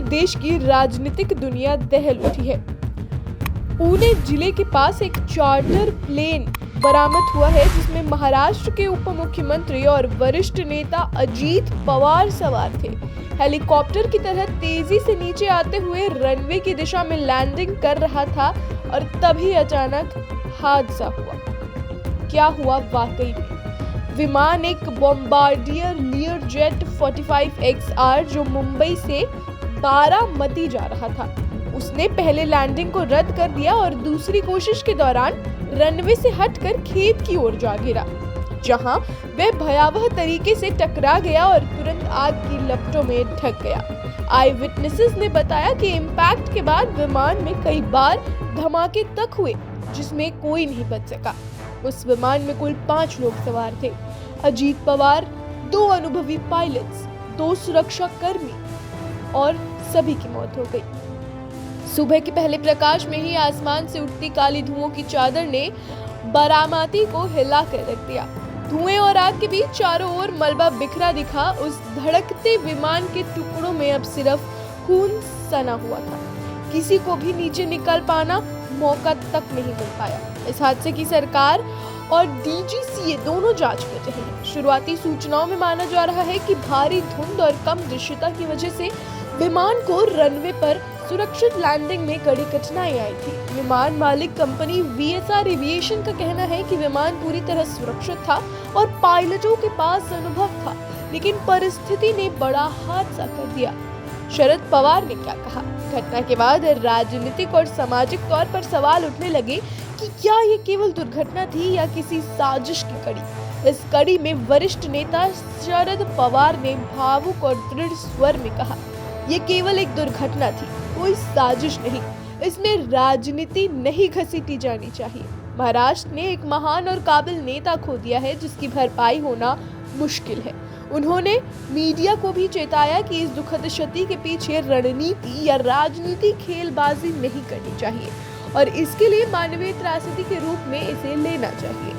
देश की राजनीतिक दुनिया दहल उठी है। पुणे जिले के पास एक चार्टर प्लेन बरामद हुआ है जिसमें महाराष्ट्र के उप मुख्यमंत्री और वरिष्ठ नेता अजीत पवार सवार थे। हेलीकॉप्टर की तरह तेजी से नीचे आते हुए रनवे की दिशा में लैंडिंग कर रहा था और तभी अचानक हादसा हुआ। क्या हुआ वाकई में? विमान एक बॉम्बार्डियर लीयरजेट 45XR जो मुंबई से बारामती जा रहा था, उसने पहले लैंडिंग को रद्द कर दिया और दूसरी कोशिश के दौरान रनवे से हटकर खेत की ओर जा गिरा, जहां वह भयावह तरीके से टकरा गया और तुरंत आग की लपटों में ढक गया। आई विटनेसेस ने बताया कि इम्पैक्ट के बाद विमान में कई बार धमाके तक हुए जिसमें कोई नहीं बच सका। उस विमान में कुल 5 लोग सवार थे। अजीत पवार, 2 अनुभवी पायलट्स, 2 सुरक्षा कर्मी और सभी की मौत हो गई। सुबह के पहले प्रकाश में ही आसमान से उठती काली धुओं की चादर ने बारामती को हिला कर रख दिया। धुएं और आग के बीच चारों ओर मलबा बिखरा दिखा। उस धड़कते विमान के टुकड़ों में अब सिर्फ खून सना हुआ था। किसी को भी नीचे निकल पाना मौका तक नहीं मिल पाया। इस हादसे की सरकार और DGCA दोनों जांच कर रहे हैं। शुरुआती सूचनाओं में माना जा रहा है कि भारी धुंध और कम दृश्यता की वजह से विमान को रनवे पर सुरक्षित लैंडिंग में कड़ी कठिनाई आई थी। विमान मालिक कंपनी VSR एविएशन का कहना है कि विमान पूरी तरह सुरक्षित था और पायलटों के पास अनुभव था, लेकिन परिस्थिति ने बड़ा हादसा कर दिया। शरद पवार ने क्या कहा? घटना के बाद राजनीतिक और सामाजिक तौर पर सवाल उठने लगे कि क्या ये केवल दुर्घटना थी या किसी साजिश की कड़ी। इस कड़ी में वरिष्ठ नेता शरद पवार ने भावुक और दृढ़ स्वर में कहा, ये केवल एक दुर्घटना थी, कोई साजिश नहीं। इसमें राजनीति नहीं घसीटी जानी चाहिए। महाराष्ट्र ने एक महान और काबिल नेता खो दिया है जिसकी भरपाई होना मुश्किल है। उन्होंने मीडिया को भी चेताया कि इस दुखद क्षति के पीछे रणनीति या राजनीति खेलबाजी नहीं करनी चाहिए और इसके लिए मानवीय त्रासदी के रूप में इसे लेना चाहिए।